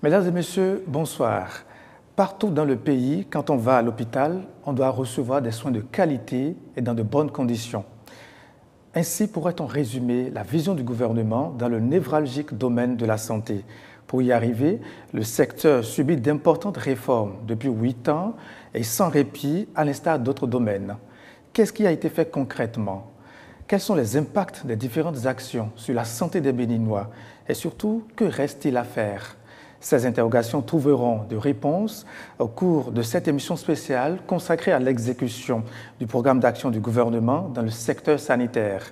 Mesdames et messieurs, bonsoir. Partout dans le pays, quand on va à l'hôpital, on doit recevoir des soins de qualité et dans de bonnes conditions. Ainsi pourrait-on résumer la vision du gouvernement dans le névralgique domaine de la santé. Pour y arriver, le secteur subit d'importantes réformes depuis 8 ans et sans répit à l'instar d'autres domaines. Qu'est-ce qui a été fait concrètement? Quels sont les impacts des différentes actions sur la santé des Béninois? Et surtout, que reste-t-il à faire? Ces interrogations trouveront de réponses au cours de cette émission spéciale consacrée à l'exécution du programme d'action du gouvernement dans le secteur sanitaire.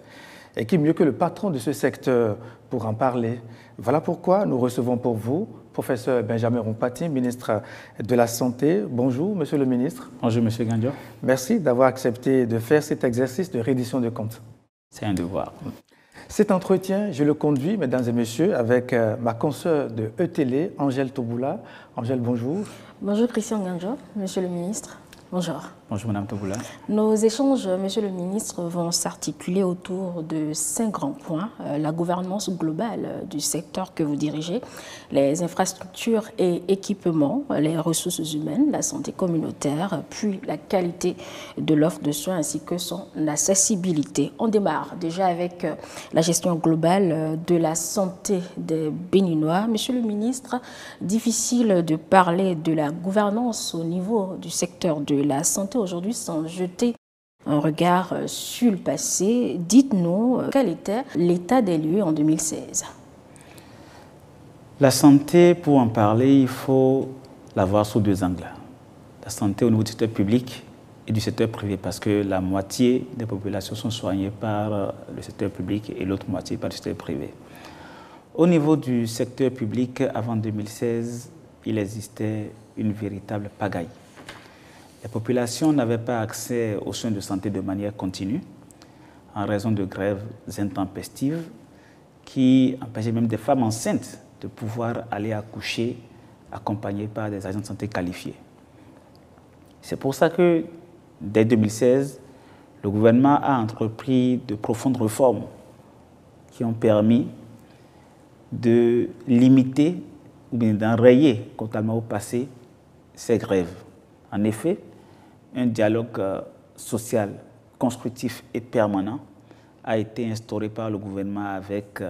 Et qui mieux que le patron de ce secteur pour en parler? Voilà pourquoi nous recevons pour vous professeur Benjamin Rompati, ministre de la Santé. Bonjour, monsieur le ministre. Bonjour, monsieur Gandio. Merci d'avoir accepté de faire cet exercice de reddition de comptes. C'est un devoir. Cet entretien, je le conduis, mesdames et messieurs, avec ma consoeur de E-Télé, Angèle Toboula. Angèle, bonjour. Bonjour, Christian Ganjo, monsieur le ministre. Bonjour. Bonjour, madame Toboula. Nos échanges, monsieur le ministre, vont s'articuler autour de 5 grands points. La gouvernance globale du secteur que vous dirigez, les infrastructures et équipements, les ressources humaines, la santé communautaire, puis la qualité de l'offre de soins ainsi que son accessibilité. On démarre déjà avec la gestion globale de la santé des Béninois. Monsieur le ministre, difficile de parler de la gouvernance au niveau du secteur de la santé aujourd'hui sans jeter un regard sur le passé. Dites-nous quel était l'état des lieux en 2016. La santé, pour en parler, il faut la voir sous deux angles. La santé au niveau du secteur public et du secteur privé, parce que la moitié des populations sont soignées par le secteur public et l'autre moitié par le secteur privé. Au niveau du secteur public, avant 2016, il existait une véritable pagaille. La population n'avait pas accès aux soins de santé de manière continue en raison de grèves intempestives qui empêchaient même des femmes enceintes de pouvoir aller accoucher accompagnées par des agents de santé qualifiés. C'est pour ça que, dès 2016, le gouvernement a entrepris de profondes réformes qui ont permis de limiter ou bien d'enrayer, contrairement au passé, ces grèves. En effet, un dialogue social constructif et permanent a été instauré par le gouvernement avec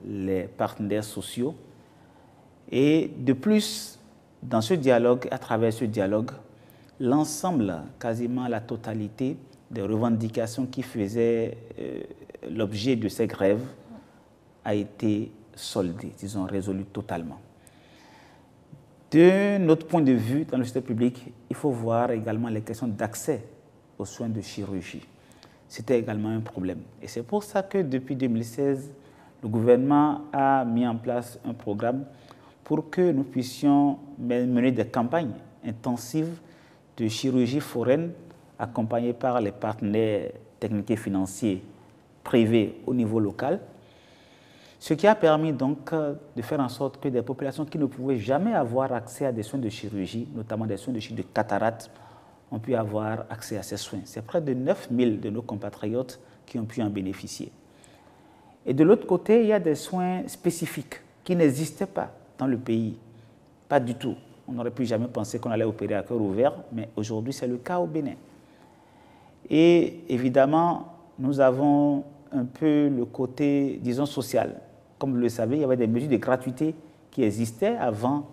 les partenaires sociaux. Et de plus, dans ce dialogue, à travers ce dialogue, l'ensemble, quasiment la totalité des revendications qui faisaient l'objet de ces grèves a été soldée, disons résolue totalement. De notre point de vue, dans le secteur public, il faut voir également les questions d'accès aux soins de chirurgie. C'était également un problème. Et c'est pour ça que depuis 2016, le gouvernement a mis en place un programme pour que nous puissions mener des campagnes intensives de chirurgie foraine accompagnées par les partenaires techniques et financiers privés au niveau local. Ce qui a permis donc de faire en sorte que des populations qui ne pouvaient jamais avoir accès à des soins de chirurgie, notamment des soins de chirurgie de cataracte, ont pu avoir accès à ces soins. C'est près de 9000 de nos compatriotes qui ont pu en bénéficier. Et de l'autre côté, il y a des soins spécifiques qui n'existaient pas dans le pays. Pas du tout. On n'aurait pu jamais penser qu'on allait opérer à cœur ouvert, mais aujourd'hui, c'est le cas au Bénin. Et évidemment, nous avons un peu le côté, disons, social. Comme vous le savez, il y avait des mesures de gratuité qui existaient avant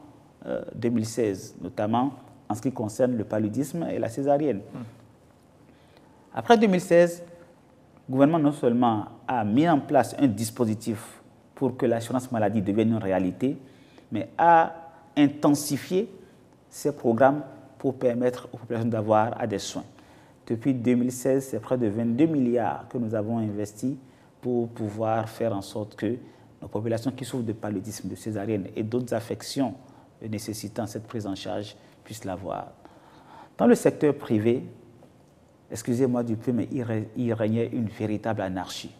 2016, notamment en ce qui concerne le paludisme et la césarienne. Après 2016, le gouvernement non seulement a mis en place un dispositif pour que l'assurance maladie devienne une réalité, mais a intensifié ces programmes pour permettre aux populations d'avoir des soins. Depuis 2016, c'est près de 22 milliards que nous avons investis pour pouvoir faire en sorte que nos populations qui souffrent de paludisme, de césarienne et d'autres affections nécessitant cette prise en charge puissent l'avoir. Dans le secteur privé, excusez-moi du peu, mais il régnait une véritable anarchie.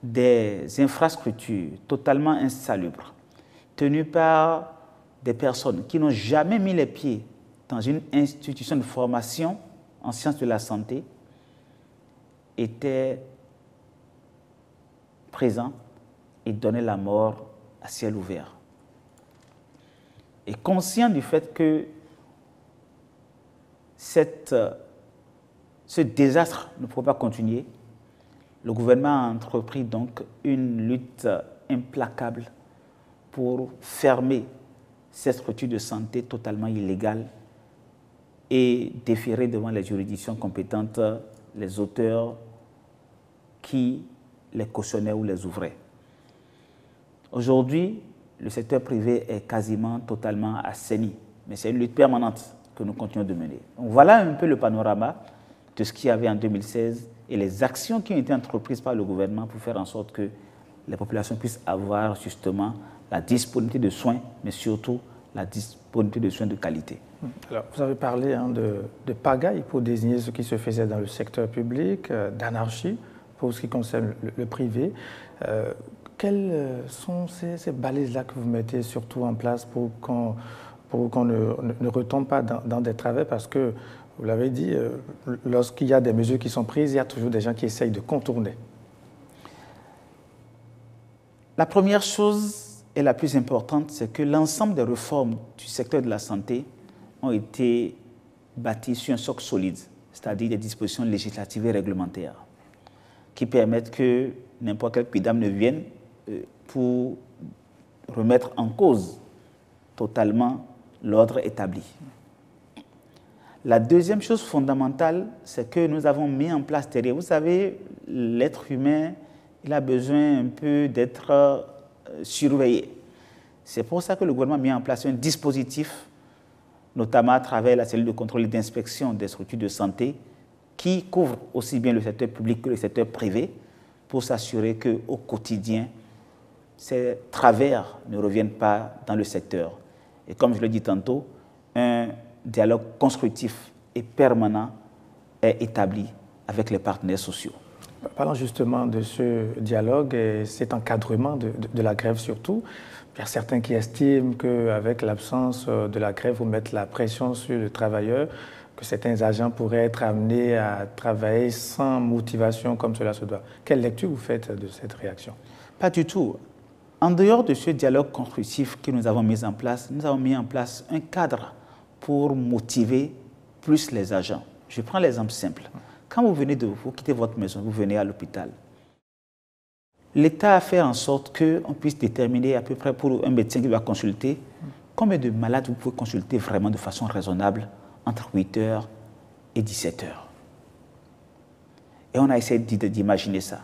Des infrastructures totalement insalubres, tenues par des personnes qui n'ont jamais mis les pieds dans une institution de formation en sciences de la santé, étaient présents et donnaient la mort à ciel ouvert. Et conscient du fait que ce désastre ne pourrait pas continuer, le gouvernement a entrepris donc une lutte implacable pour fermer ces structures de santé totalement illégales et déférer devant les juridictions compétentes les auteurs qui les cautionnaient ou les ouvraient. Aujourd'hui, le secteur privé est quasiment totalement assaini, mais c'est une lutte permanente que nous continuons de mener. Donc voilà un peu le panorama de ce qu'il y avait en 2016 et les actions qui ont été entreprises par le gouvernement pour faire en sorte que les populations puissent avoir justement la disponibilité de soins, mais surtout la disponibilité de soins de qualité. Alors, vous avez parlé de pagaille pour désigner ce qui se faisait dans le secteur public, d'anarchie pour ce qui concerne le privé. Quelles sont ces balises-là que vous mettez surtout en place pour qu'on ne retombe pas dans des travers? Parce que, vous l'avez dit, lorsqu'il y a des mesures qui sont prises, il y a toujours des gens qui essayent de contourner. La première chose et la plus importante, c'est que l'ensemble des réformes du secteur de la santé ont été bâties sur un socle solide, c'est-à-dire des dispositions législatives et réglementaires qui permettent que n'importe quel quidam ne vienne pour remettre en cause totalement l'ordre établi. La deuxième chose fondamentale, c'est que nous avons mis en place derrière. Vous savez, l'être humain, il a besoin un peu d'être surveillé. C'est pour ça que le gouvernement a mis en place un dispositif, notamment à travers la cellule de contrôle et d'inspection des structures de santé, qui couvre aussi bien le secteur public que le secteur privé, pour s'assurer qu'au quotidien, ces travers ne reviennent pas dans le secteur. Et comme je l'ai dit tantôt, un dialogue constructif et permanent est établi avec les partenaires sociaux. Parlons justement de ce dialogue et cet encadrement de la grève surtout. Il y a certains qui estiment qu'avec l'absence de la grève, vous mettez la pression sur le travailleur, que certains agents pourraient être amenés à travailler sans motivation comme cela se doit. Quelle lecture vous faites de cette réaction? Pas du tout. En dehors de ce dialogue constructif que nous avons mis en place, nous avons mis en place un cadre pour motiver plus les agents. Je prends l'exemple simple. Quand vous quittez votre maison, vous venez à l'hôpital, l'État a fait en sorte qu'on puisse déterminer à peu près pour un médecin qui doit consulter, combien de malades vous pouvez consulter vraiment de façon raisonnable entre 8h et 17h. Et on a essayé d'imaginer ça.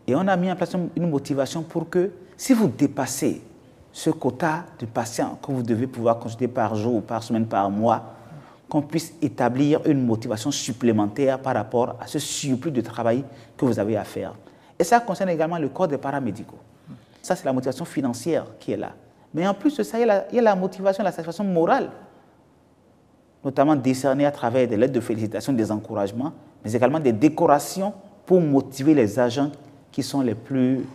Et on a mis en place une motivation pour que, si vous dépassez ce quota de patients que vous devez pouvoir consulter par jour, par semaine, par mois, qu'on puisse établir une motivation supplémentaire par rapport à ce surplus de travail que vous avez à faire. Et ça concerne également le corps des paramédicaux. Ça, c'est la motivation financière qui est là. Mais en plus de ça, il y a la motivation, la satisfaction morale, notamment décernée à travers des lettres de félicitations, des encouragements, mais également des décorations pour motiver les agents qui sont les plus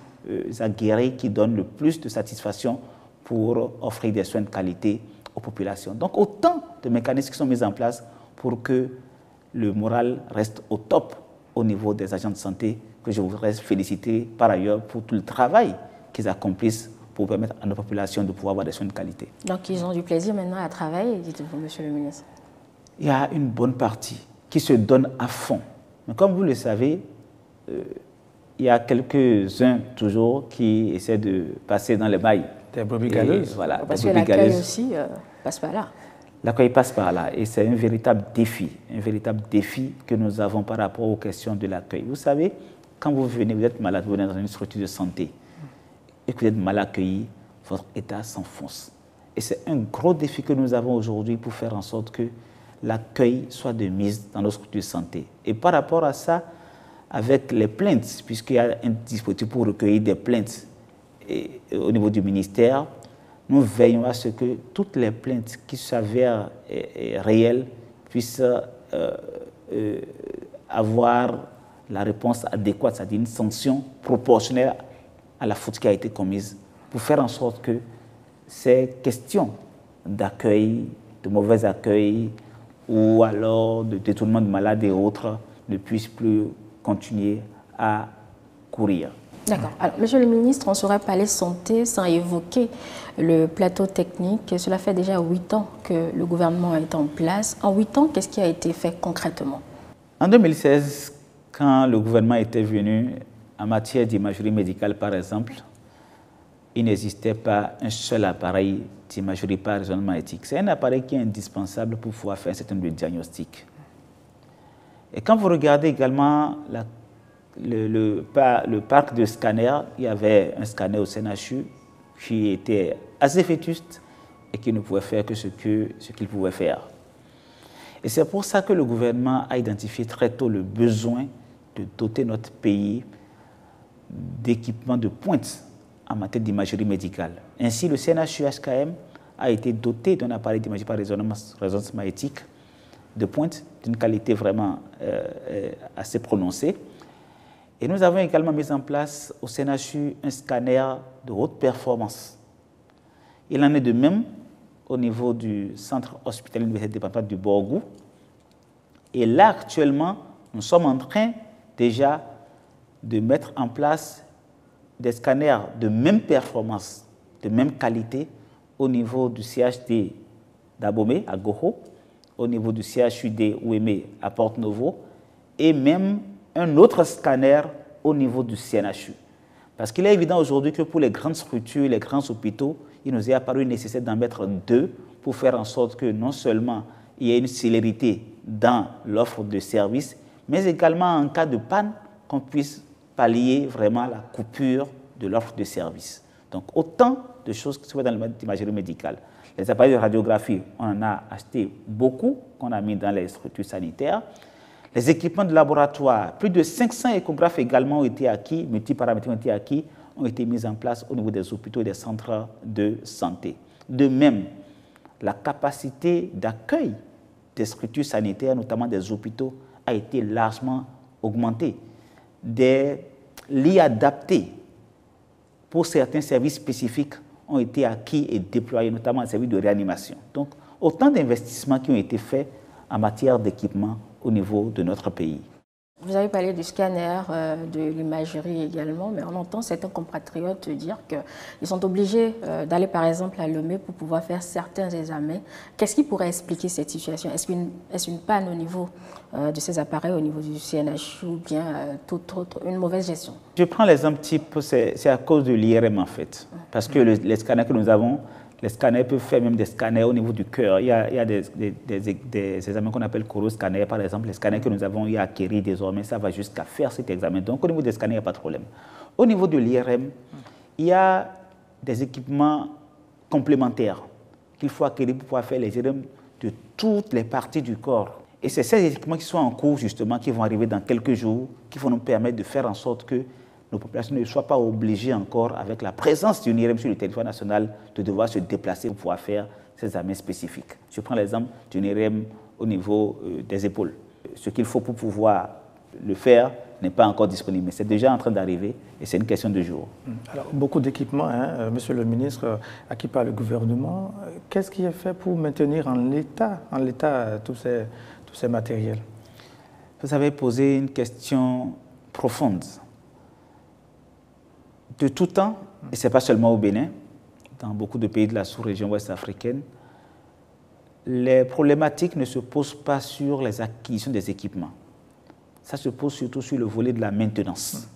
aguerris, qui donnent le plus de satisfaction pour offrir des soins de qualité aux populations. Donc autant de mécanismes qui sont mis en place pour que le moral reste au top au niveau des agents de santé, que je voudrais féliciter par ailleurs pour tout le travail qu'ils accomplissent pour permettre à nos populations de pouvoir avoir des soins de qualité. Donc ils ont du plaisir maintenant à travailler, dites-vous, monsieur le ministre? Il y a une bonne partie qui se donne à fond. Mais comme vous le savez, il y a quelques-uns toujours qui essaient de passer dans les mailles. Des brebis galeuses. Voilà, parce que l'accueil aussi passe par là. L'accueil passe par là et c'est un véritable défi que nous avons par rapport aux questions de l'accueil. Vous savez, quand vous venez, vous êtes malade, vous venez dans une structure de santé et que vous êtes mal accueilli, votre état s'enfonce. Et c'est un gros défi que nous avons aujourd'hui pour faire en sorte que l'accueil soit de mise dans nos structures de santé. Et par rapport à ça, avec les plaintes, puisqu'il y a un dispositif pour recueillir des plaintes au niveau du ministère, nous veillons à ce que toutes les plaintes qui s'avèrent réelles puissent avoir la réponse adéquate, c'est-à-dire une sanction proportionnelle à la faute qui a été commise, pour faire en sorte que ces questions d'accueil, de mauvais accueil, ou alors de détournement de malades et autres ne puissent plus continuer à courir. D'accord. Alors, Monsieur le ministre, on ne saurait parler santé sans évoquer le plateau technique. Cela fait déjà 8 ans que le gouvernement est en place. En 8 ans, qu'est-ce qui a été fait concrètement? En 2016, quand le gouvernement était venu, en matière d'imagerie médicale, par exemple, il n'existait pas un seul appareil d'imagerie par résonance magnétique. C'est un appareil qui est indispensable pour pouvoir faire un certain nombre de diagnostics. Et quand vous regardez également le parc de scanners, il y avait un scanner au CNHU qui était assez vétuste et qui ne pouvait faire que ce qu'il pouvait faire. Et c'est pour ça que le gouvernement a identifié très tôt le besoin de doter notre pays d'équipements de pointe en matière d'imagerie médicale. Ainsi, le CNHU-HKM a été doté d'un appareil d'imagerie par résonance magnétique de pointe, d'une qualité vraiment assez prononcée. Et nous avons également mis en place au CNHU un scanner de haute performance. Il en est de même au niveau du centre hospitalier universitaire départemental du Borgou. Et là, actuellement, nous sommes en train déjà de mettre en place des scanners de même performance, de même qualité au niveau du CHD d'Abomey à Goho, au niveau du CHUD Ouémé à Porte-Novo et même un autre scanner au niveau du CNHU. Parce qu'il est évident aujourd'hui que pour les grandes structures, les grands hôpitaux, il nous est apparu nécessaire d'en mettre 2 pour faire en sorte que non seulement il y ait une célérité dans l'offre de services, mais également en cas de panne, qu'on puisse pallier vraiment la coupure de l'offre de services. Donc autant de choses qui se voient dans l'imagerie médicale. Les appareils de radiographie, on en a acheté beaucoup, qu'on a mis dans les structures sanitaires. Les équipements de laboratoire, plus de 500 échographes également ont été acquis, multiparamétriques ont été acquis, ont été mis en place au niveau des hôpitaux et des centres de santé. De même, la capacité d'accueil des structures sanitaires, notamment des hôpitaux, a été largement augmentée. Des lits adaptés pour certains services spécifiques ont été acquis et déployés, notamment en service de réanimation. Donc, autant d'investissements qui ont été faits en matière d'équipement au niveau de notre pays. Vous avez parlé du scanner, de l'imagerie également, mais on entend certains compatriotes dire qu'ils sont obligés d'aller par exemple à Lomé pour pouvoir faire certains examens. Qu'est-ce qui pourrait expliquer cette situation? Est-ce une panne au niveau de ces appareils, au niveau du CNHU ou bien toute autre, une mauvaise gestion? Je prends l'exemple type, c'est à cause de l'IRM en fait, parce que les scanners que nous avons, les scanners peuvent faire même des scanners au niveau du cœur. Il y a des examens qu'on appelle coroscanner, par exemple. Les scanners que nous avons acquis désormais, ça va jusqu'à faire cet examen. Donc, au niveau des scanners, il n'y a pas de problème. Au niveau de l'IRM, il y a des équipements complémentaires qu'il faut acquérir pour pouvoir faire les IRM de toutes les parties du corps. Et c'est ces équipements qui sont en cours, justement, qui vont arriver dans quelques jours, qui vont nous permettre de faire en sorte que nos populations ne soient pas obligées encore, avec la présence d'une IRM sur le territoire national, de devoir se déplacer pour pouvoir faire ces examens spécifiques. Je prends l'exemple d'une IRM au niveau des épaules. Ce qu'il faut pour pouvoir le faire n'est pas encore disponible, mais c'est déjà en train d'arriver et c'est une question de jours. Alors, beaucoup d'équipements, Monsieur le ministre, acquis par le gouvernement. Qu'est-ce qui est fait pour maintenir en l'état tous ces matériels? Vous avez posé une question profonde. De tout temps, et ce n'est pas seulement au Bénin, dans beaucoup de pays de la sous-région ouest africaine, les problématiques ne se posent pas sur les acquisitions des équipements. Ça se pose surtout sur le volet de la maintenance.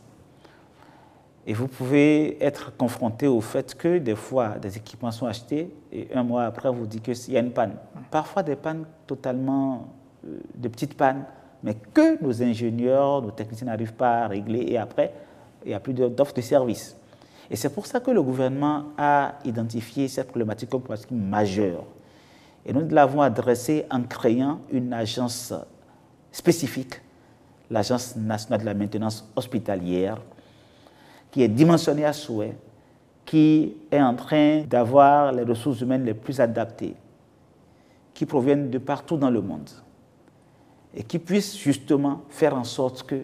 Et vous pouvez être confronté au fait que des fois, des équipements sont achetés et un mois après, on vous dit qu'il y a une panne. Parfois des pannes totalement, de petites pannes, mais que nos ingénieurs, nos techniciens n'arrivent pas à régler et après, il n'y a plus d'offres de services. Et c'est pour ça que le gouvernement a identifié cette problématique comme problématique majeure. Et nous l'avons adressée en créant une agence spécifique, l'Agence nationale de la maintenance hospitalière, qui est dimensionnée à souhait, qui est en train d'avoir les ressources humaines les plus adaptées, qui proviennent de partout dans le monde, et qui puissent justement faire en sorte que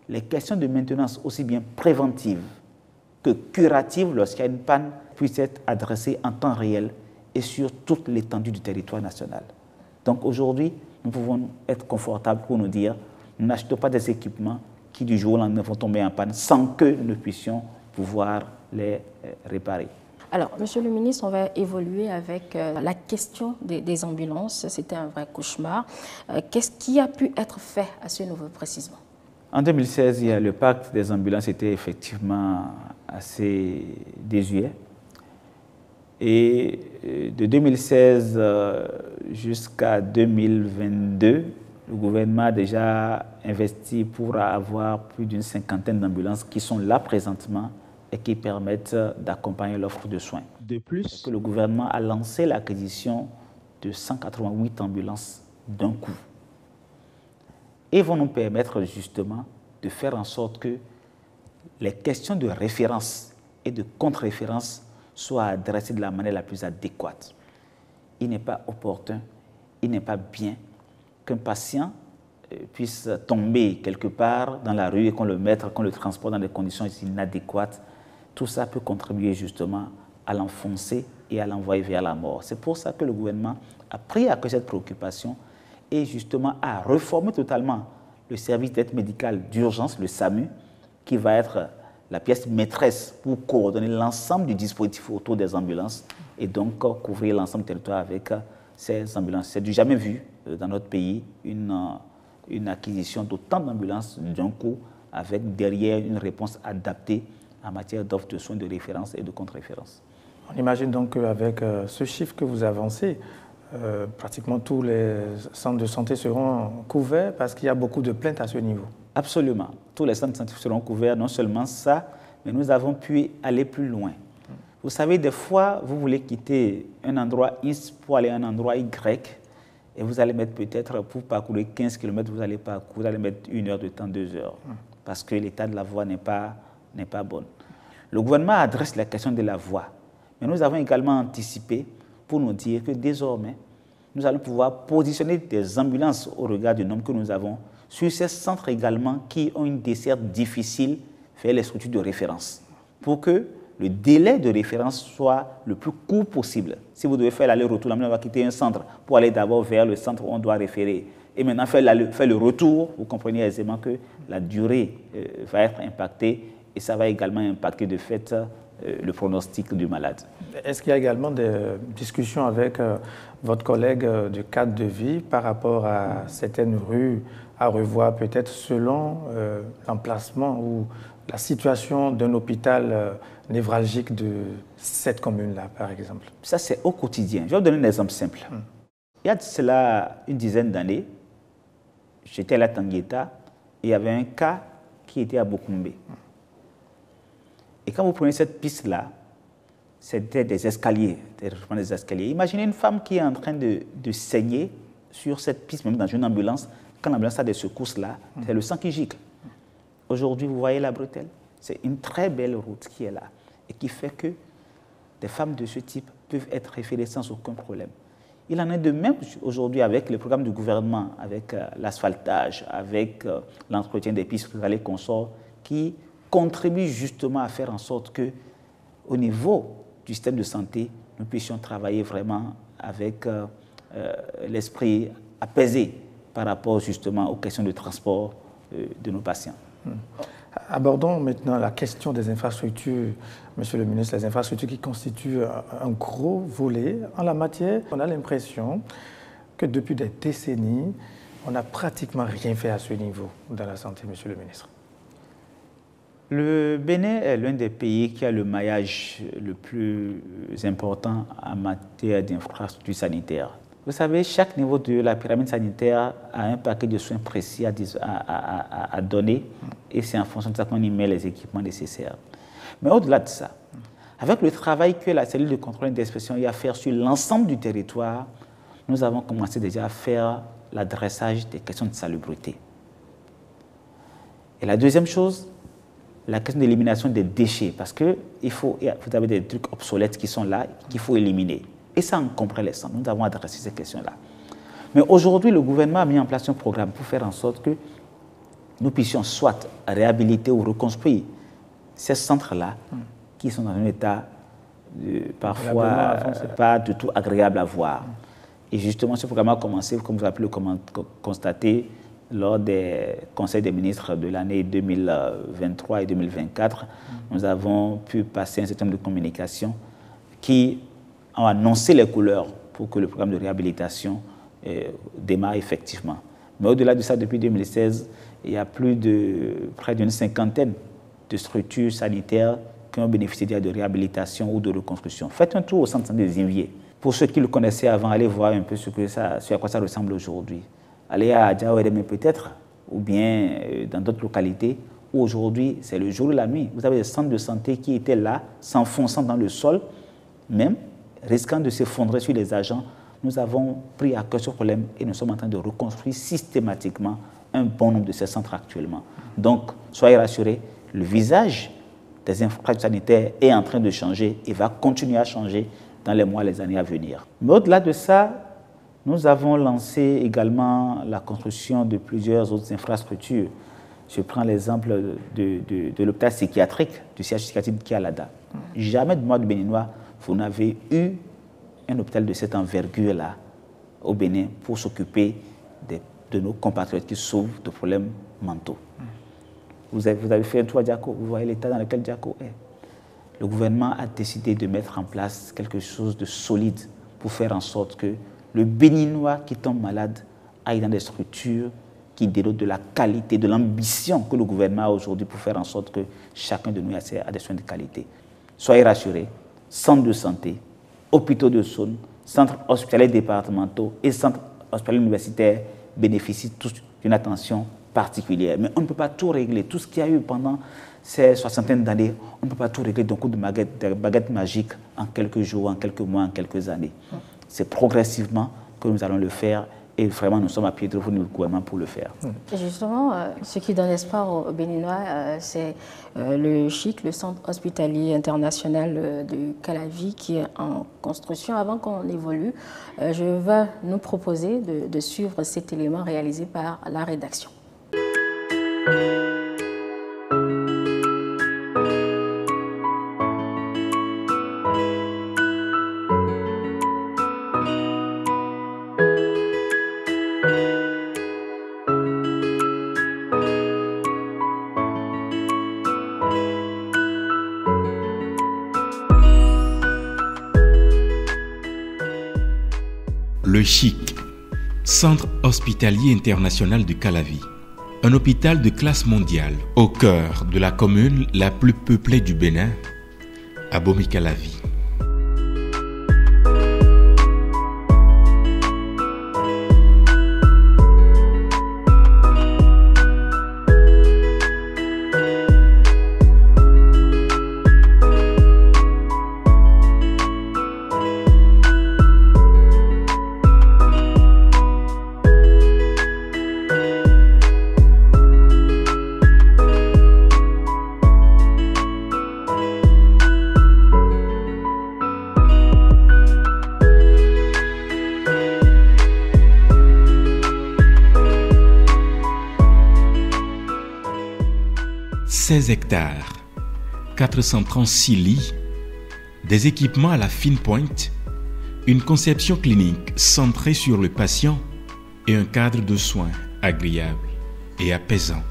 les questions de maintenance aussi bien préventives que curatives lorsqu'il y a une panne puissent être adressées en temps réel et sur toute l'étendue du territoire national. Donc aujourd'hui, nous pouvons être confortables pour nous dire, nous n'achetons pas des équipements qui du jour au lendemain vont tomber en panne sans que nous puissions pouvoir les réparer. Alors, Monsieur le ministre, on va évoluer avec la question des ambulances. C'était un vrai cauchemar. Qu'est-ce qui a pu être fait à ce niveau précisément? En 2016, le pacte des ambulances était effectivement assez désuet. Et de 2016 jusqu'à 2022, le gouvernement a déjà investi pour avoir plus d'une cinquantaine d'ambulances qui sont là présentement et qui permettent d'accompagner l'offre de soins. De plus, le gouvernement a lancé l'acquisition de 188 ambulances d'un coup. Et vont nous permettre justement de faire en sorte que les questions de référence et de contre-référence soient adressées de la manière la plus adéquate. Il n'est pas opportun, il n'est pas bien qu'un patient puisse tomber quelque part dans la rue et qu'on le transporte dans des conditions inadéquates. Tout ça peut contribuer justement à l'enfoncer et à l'envoyer vers la mort. C'est pour ça que le gouvernement a pris à cœur cette préoccupation et justement a reformé totalement le service d'aide médicale d'urgence, le SAMU, qui va être la pièce maîtresse pour coordonner l'ensemble du dispositif autour des ambulances et donc couvrir l'ensemble du territoire avec ces ambulances. C'est du jamais vu dans notre pays, une acquisition d'autant d'ambulances d'un coup avec derrière une réponse adaptée en matière d'offre de soins de référence et de contre-référence. On imagine donc qu'avec ce chiffre que vous avancez, pratiquement tous les centres de santé seront couverts parce qu'il y a beaucoup de plaintes à ce niveau. Absolument. Tous les centres de santé seront couverts, non seulement ça, mais nous avons pu aller plus loin. Vous savez, des fois, vous voulez quitter un endroit X pour aller à un endroit Y et vous allez mettre peut-être, pour parcourir 15 km, vous allez mettre 1 heure de temps, 2 heures, parce que l'état de la voie n'est pas bon. Le gouvernement adresse la question de la voie, mais nous avons également anticipé pour nous dire que désormais, nous allons pouvoir positionner des ambulances au regard du nombre que nous avons sur ces centres également qui ont une desserte difficile vers les structures de référence pour que le délai de référence soit le plus court possible. Si vous devez faire l'aller-retour, on va quitter un centre pour aller d'abord vers le centre où on doit référer et maintenant faire le retour, vous comprenez aisément que la durée va être impactée et ça va également impacter de fait le pronostic du malade. Est-ce qu'il y a également des discussions avec votre collègue du cadre de vie par rapport à certaines rues à revoir peut-être selon l'emplacement ou la situation d'un hôpital névralgique de cette commune-là, par exemple? Ça, c'est au quotidien. Je vais vous donner un exemple simple. Il y a de cela une dizaine d'années, j'étais à la Tangueta et il y avait un cas qui était à Bokoumbe. Et quand vous prenez cette piste-là, c'était des escaliers, des escaliers. Imaginez une femme qui est en train de saigner sur cette piste, même dans une ambulance. Quand l'ambulance a des secousses-là, c'est le sang qui gicle. Aujourd'hui, vous voyez la bretelle. C'est une très belle route qui est là et qui fait que des femmes de ce type peuvent être référées sans aucun problème. Il en est de même aujourd'hui avec le programme du gouvernement, avec l'asphaltage, avec l'entretien des pistes rurales et consorts, qui contribue justement à faire en sorte que, au niveau du système de santé, nous puissions travailler vraiment avec l'esprit apaisé par rapport justement aux questions de transport de nos patients. Abordons maintenant la question des infrastructures, Monsieur le ministre, les infrastructures qui constituent un gros volet en la matière. On a l'impression que depuis des décennies, on n'a pratiquement rien fait à ce niveau dans la santé, Monsieur le ministre. Le Bénin est l'un des pays qui a le maillage le plus important en matière d'infrastructures sanitaires. Vous savez, chaque niveau de la pyramide sanitaire a un paquet de soins précis à donner et c'est en fonction de ça qu'on y met les équipements nécessaires. Mais au-delà de ça, avec le travail que la cellule de contrôle et d'inspection a à faire sur l'ensemble du territoire, nous avons commencé déjà à faire l'adressage des questions de salubrité. Et la deuxième chose, la question de l'élimination des déchets, parce que vous avez des trucs obsolètes qui sont là, qu'il faut éliminer. Et ça, on comprend les centres. Nous avons adressé ces questions-là. Mais aujourd'hui, le gouvernement a mis en place un programme pour faire en sorte que nous puissions soit réhabiliter ou reconstruire ces centres-là qui sont dans un état parfois pas du tout agréable à voir. Et justement, ce programme a commencé, comme vous avez pu le constater, lors des conseils des ministres de l'année 2023 et 2024, nous avons pu passer un certain nombre de communications qui ont annoncé les couleurs pour que le programme de réhabilitation démarre effectivement. Mais au-delà de ça, depuis 2016, il y a près d'une cinquantaine de structures sanitaires qui ont bénéficié de réhabilitation ou de reconstruction. Faites un tour au centre de santé des Inviers. Pour ceux qui le connaissaient avant, allez voir un peu ce à quoi ça ressemble aujourd'hui. Allez à Djaouédémé peut-être, ou bien dans d'autres localités, où aujourd'hui, c'est le jour et la nuit. Vous avez des centres de santé qui étaient là, s'enfonçant dans le sol, même risquant de s'effondrer sur les agents. Nous avons pris à cœur ce problème et nous sommes en train de reconstruire systématiquement un bon nombre de ces centres actuellement. Donc, soyez rassurés, le visage des infrastructures sanitaires est en train de changer et va continuer à changer dans les mois et les années à venir. Mais au-delà de ça, nous avons lancé également la construction de plusieurs autres infrastructures. Je prends l'exemple de l'hôpital psychiatrique du siège psychiatrique de Kialada. Jamais de moi de Béninois, vous n'avez eu un hôpital de cette envergure-là au Bénin pour s'occuper de nos compatriotes qui souffrent de problèmes mentaux. Vous avez fait un tour à Diako, vous voyez l'état dans lequel Diako est. Le gouvernement a décidé de mettre en place quelque chose de solide pour faire en sorte que le Béninois qui tombe malade aille dans des structures qui dénotent de la qualité, de l'ambition que le gouvernement a aujourd'hui pour faire en sorte que chacun de nous ait accès à des soins de qualité. Soyez rassurés, centres de santé, hôpitaux de zone, centres hospitaliers départementaux et centres hospitaliers universitaires bénéficient tous d'une attention particulière. Mais on ne peut pas tout régler. Tout ce qu'il y a eu pendant ces soixantaines d'années, on ne peut pas tout régler d'un coup de baguette magique en quelques jours, en quelques mois, en quelques années. C'est progressivement que nous allons le faire et vraiment nous sommes à pied d'œuvre du gouvernement pour le faire. Et justement, ce qui donne espoir aux Béninois, c'est le CHIC, le Centre hospitalier international de Calavi, qui est en construction. Avant qu'on évolue, je vais nous proposer de suivre cet élément réalisé par la rédaction. Le CHIC, Centre hospitalier international de Calavi, un hôpital de classe mondiale au cœur de la commune la plus peuplée du Bénin, Abomi-Calavi. Hectares, 436 lits, des équipements à la fine pointe, une conception clinique centrée sur le patient et un cadre de soins agréable et apaisant.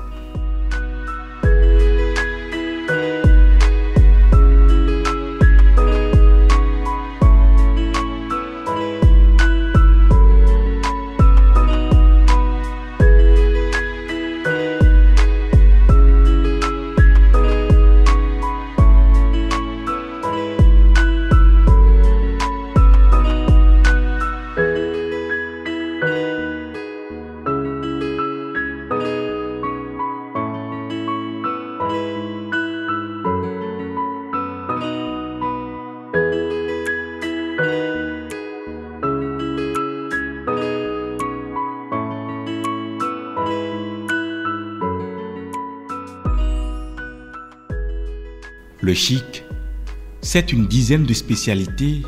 Le CHIC, c'est une dizaine de spécialités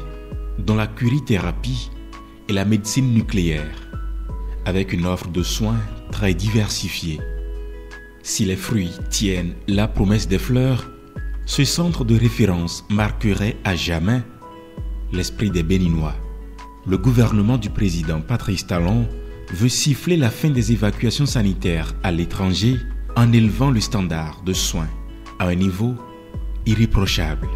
dont la curithérapie et la médecine nucléaire, avec une offre de soins très diversifiée. Si les fruits tiennent la promesse des fleurs, ce centre de référence marquerait à jamais l'esprit des Béninois. Le gouvernement du président Patrice Talon veut siffler la fin des évacuations sanitaires à l'étranger en élevant le standard de soins à un niveau irréprochable.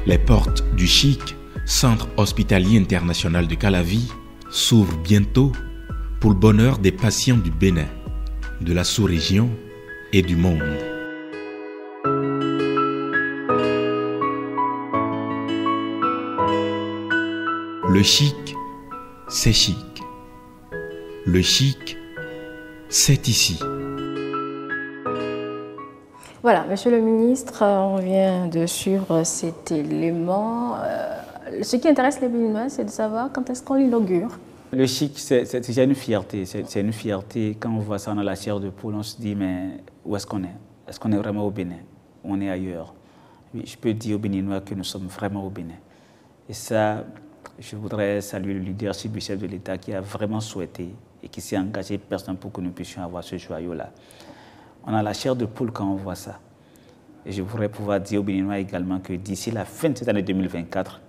Les portes du Chic, centre hospitalier international de Calavi, s'ouvrent bientôt pour le bonheur des patients du Bénin, de la sous-région et du monde. Le chic, c'est chic. Le chic, c'est ici. Voilà, Monsieur le ministre, on vient de suivre cet élément. Ce qui intéresse les Béninois, c'est de savoir quand est-ce qu'on l'inaugure. Le chic, c'est déjà une fierté. C'est une fierté. Quand on voit ça dans la chair de poule, on se dit, mais où est-ce qu'on est? Est-ce qu'on est vraiment au Bénin? Ou on est ailleurs? Oui, je peux dire aux Béninois que nous sommes vraiment au Bénin. Et ça, je voudrais saluer le leadership du chef de l'État qui a vraiment souhaité et qui s'est engagé personnellement pour que nous puissions avoir ce joyau-là. On a la chair de poule quand on voit ça. Et je voudrais pouvoir dire aux Béninois également que d'ici la fin de cette année 2024,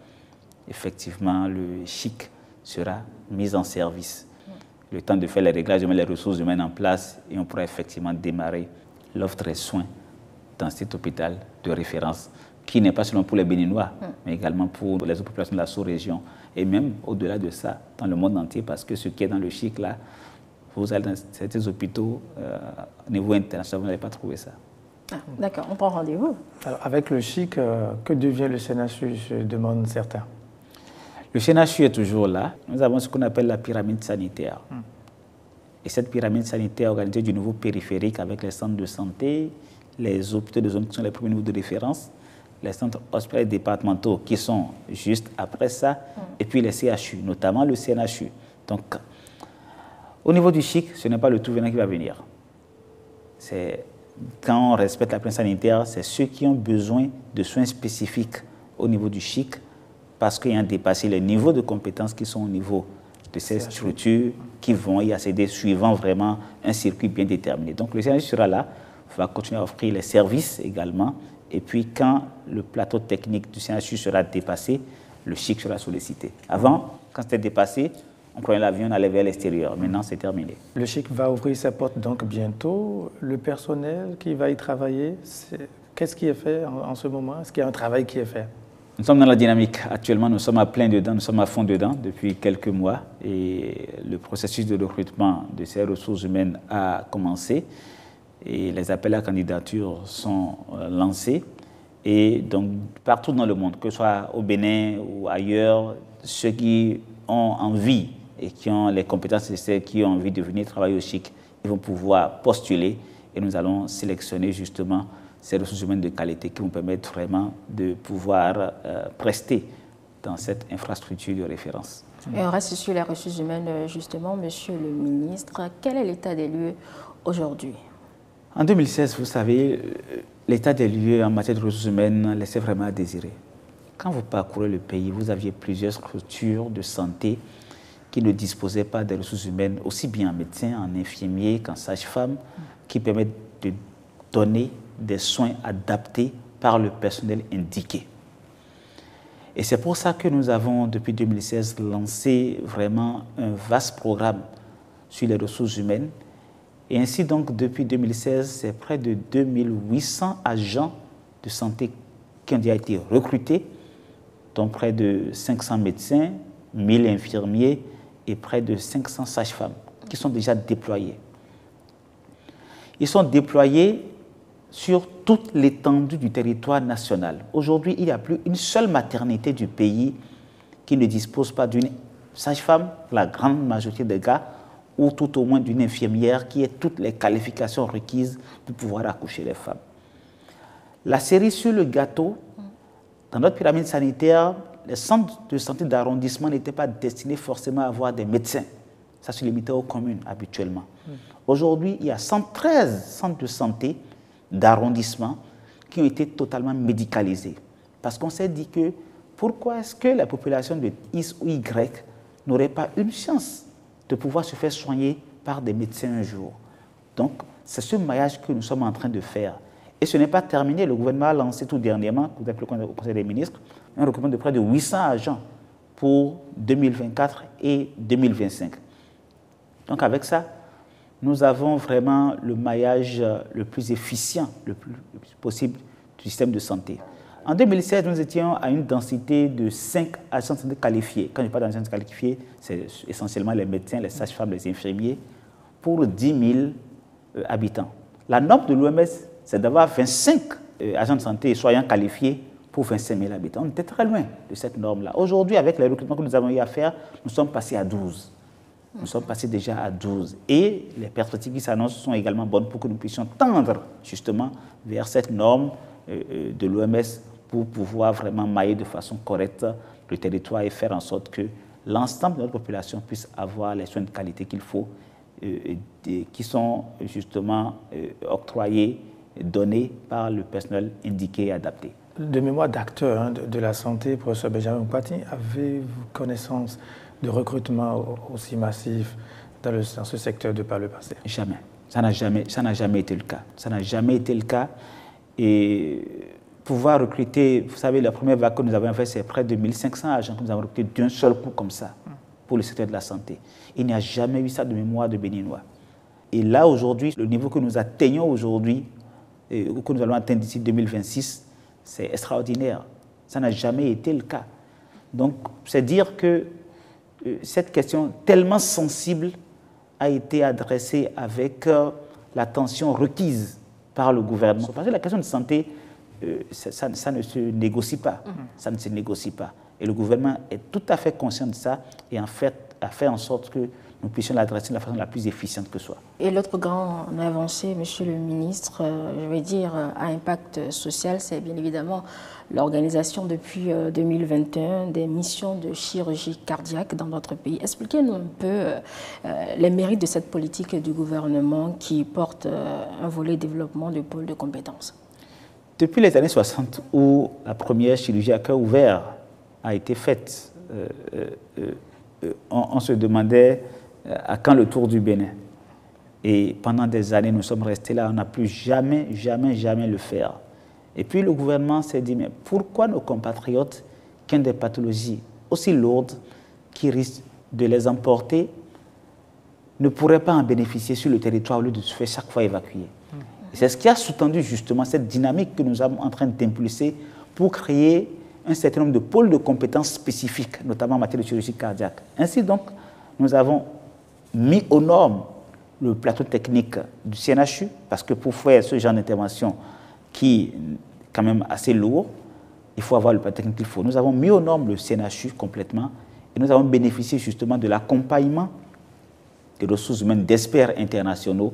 effectivement, le chic sera mis en service. Le temps de faire les réglages, de mettre les ressources humaines en place et on pourra effectivement démarrer l'offre des soins dans cet hôpital de référence qui n'est pas seulement pour les Béninois, mais également pour les autres populations de la sous-région et même au-delà de ça, dans le monde entier, parce que ce qui est dans le chic là, vous allez dans certains hôpitaux, au niveau international, vous n'allez pas trouver ça. Ah, d'accord, on prend rendez-vous. Alors, avec le chic, que devient le CNHU, se demandent certains. Le CNHU est toujours là. Nous avons ce qu'on appelle la pyramide sanitaire. Et cette pyramide sanitaire est organisée du niveau périphérique avec les centres de santé, les hôpitaux de zone qui sont les premiers niveaux de référence, les centres hospitaliers départementaux qui sont juste après ça, et puis les CHU, notamment le CNHU. Donc, au niveau du chic, ce n'est pas le tout venant qui va venir. Quand on respecte la pyramide sanitaire, c'est ceux qui ont besoin de soins spécifiques au niveau du chic parce qu'ils ont dépassé les niveaux de compétences qui sont au niveau de ces structures qui vont y accéder suivant vraiment un circuit bien déterminé. Donc le CNHU sera là, va continuer à offrir les services également. Et puis quand le plateau technique du CNHU sera dépassé, le chic sera sollicité. Avant, quand c'était dépassé, on prenait l'avion, on allait vers l'extérieur. Maintenant, c'est terminé. Le chic va ouvrir ses portes donc bientôt. Le personnel qui va y travailler, qu'est-ce qui est fait en ce moment? Est-ce qu'il y a un travail qui est fait? Nous sommes dans la dynamique. Actuellement, nous sommes à plein dedans, nous sommes à fond dedans depuis quelques mois. Et le processus de recrutement de ces ressources humaines a commencé. Et les appels à candidature sont lancés. Et donc, partout dans le monde, que ce soit au Bénin ou ailleurs, ceux qui ont envie et qui ont les compétences nécessaires, qui ont envie de venir travailler au chic, ils vont pouvoir postuler et nous allons sélectionner justement ces ressources humaines de qualité qui vont permettre vraiment de pouvoir prester dans cette infrastructure de référence. Et on reste sur les ressources humaines justement, Monsieur le ministre. Quel est l'état des lieux aujourd'hui? En 2016, vous savez, l'état des lieux en matière de ressources humaines laissait vraiment à désirer. Quand vous parcourez le pays, vous aviez plusieurs structures de santé qui ne disposaient pas des ressources humaines, aussi bien en médecins, en infirmiers qu'en sages-femmes, qui permettent de donner des soins adaptés par le personnel indiqué. Et c'est pour ça que nous avons, depuis 2016, lancé vraiment un vaste programme sur les ressources humaines. Et ainsi, donc, depuis 2016, c'est près de 2800 agents de santé qui ont déjà été recrutés, dont près de 500 médecins, 1000 infirmiers et près de 500 sages-femmes qui sont déjà déployés. Ils sont déployés sur toute l'étendue du territoire national. Aujourd'hui, il n'y a plus une seule maternité du pays qui ne dispose pas d'une sage-femme, la grande majorité des cas, ou tout au moins d'une infirmière qui ait toutes les qualifications requises pour pouvoir accoucher les femmes. La cerise sur le gâteau, dans notre pyramide sanitaire, les centres de santé d'arrondissement n'étaient pas destinés forcément à avoir des médecins. Ça se limitait aux communes habituellement. Aujourd'hui, il y a 113 centres de santé d'arrondissement qui ont été totalement médicalisés. Parce qu'on s'est dit que pourquoi est-ce que la population de X ou Y n'aurait pas une chance de pouvoir se faire soigner par des médecins un jour? Donc, c'est ce maillage que nous sommes en train de faire. Et ce n'est pas terminé. Le gouvernement a lancé tout dernièrement, au Conseil des ministres, un recrutement de près de 800 agents pour 2024 et 2025. Donc, avec ça, nous avons vraiment le maillage le plus efficient, le plus possible du système de santé. En 2016, nous étions à une densité de 5 agents de santé qualifiés. Quand je parle d'agents qualifiés, c'est essentiellement les médecins, les sages-femmes, les infirmiers, pour 10 000 habitants. La norme de l'OMS, c'est d'avoir 25 agents de santé soignants qualifiés pour 25 000 habitants. On était très loin de cette norme-là. Aujourd'hui, avec les recrutements que nous avons eu à faire, nous sommes passés à 12. Nous sommes passés déjà à 12. Et les perspectives qui s'annoncent sont également bonnes pour que nous puissions tendre justement vers cette norme de l'OMS pour pouvoir vraiment mailler de façon correcte le territoire et faire en sorte que l'ensemble de notre population puisse avoir les soins de qualité qu'il faut, qui sont justement octroyés, donnés par le personnel indiqué et adapté. De mémoire d'acteur de la santé, professeur Benjamin Mpati, avez-vous connaissance de recrutement aussi massif dans ce secteur de par le passé? Jamais. Ça n'a jamais été le cas. Ça n'a jamais été le cas. Et pouvoir recruter, vous savez, la première vague que nous avons faite, c'est près de 1500 agents que nous avons recrutés d'un seul coup comme ça pour le secteur de la santé. Il n'y a jamais eu ça de mémoire de Béninois. Et là, aujourd'hui, le niveau que nous atteignons aujourd'hui, ou que nous allons atteindre d'ici 2026, c'est extraordinaire. Ça n'a jamais été le cas. Donc, c'est dire que cette question tellement sensible a été adressée avec l'attention requise par le gouvernement. Parce que la question de santé, ça ne se négocie pas. Ça ne se négocie pas. Et le gouvernement est tout à fait conscient de ça et en fait a fait en sorte que nous puissions l'adresser de la façon la plus efficiente que soit. Et l'autre grande avancée, Monsieur le ministre, je vais dire à impact social, c'est bien évidemment l'organisation depuis 2021 des missions de chirurgie cardiaque dans notre pays. Expliquez-nous un peu les mérites de cette politique du gouvernement qui porte un volet développement de pôles de compétences. Depuis les années 60, où la première chirurgie à cœur ouvert a été faite, on se demandait à quand le tour du Bénin. Et pendant des années, nous sommes restés là, on n'a pu jamais le faire. Et puis le gouvernement s'est dit, mais pourquoi nos compatriotes qui ont des pathologies aussi lourdes, qui risquent de les emporter, ne pourraient pas en bénéficier sur le territoire au lieu de se faire chaque fois évacuer? Et c'est ce qui a sous-tendu justement cette dynamique que nous sommes en train d'impulser pour créer un certain nombre de pôles de compétences spécifiques, notamment en matière de chirurgie cardiaque. Ainsi donc, nous avons mis aux normes le plateau technique du CNHU, parce que pour faire ce genre d'intervention qui est quand même assez lourd, il faut avoir le plateau technique qu'il faut. Nous avons mis aux normes le CNHU complètement et nous avons bénéficié justement de l'accompagnement des ressources humaines d'experts internationaux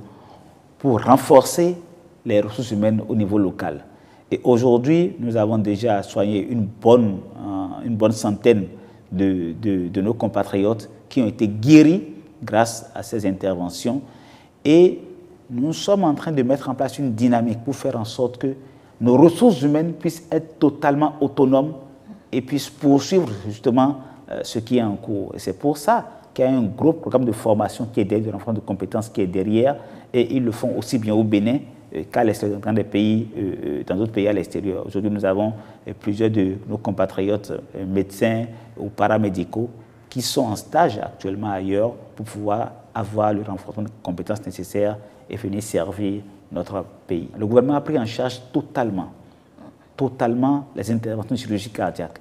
pour renforcer les ressources humaines au niveau local. Et aujourd'hui, nous avons déjà soigné une bonne centaine de nos compatriotes qui ont été guéris grâce à ces interventions. Et nous sommes en train de mettre en place une dynamique pour faire en sorte que nos ressources humaines puissent être totalement autonomes et puissent poursuivre justement ce qui est en cours. Et c'est pour ça qu'il y a un gros programme de formation qui est derrière, de renforcement de compétences qui est derrière, et ils le font aussi bien au Bénin qu'à l'extérieur, dans des pays, dans d'autres pays à l'extérieur. Aujourd'hui, nous avons plusieurs de nos compatriotes médecins ou paramédicaux qui sont en stage actuellement ailleurs pour pouvoir avoir le renforcement de compétences nécessaires et venir servir notre pays. Le gouvernement a pris en charge totalement les interventions de chirurgie cardiaque.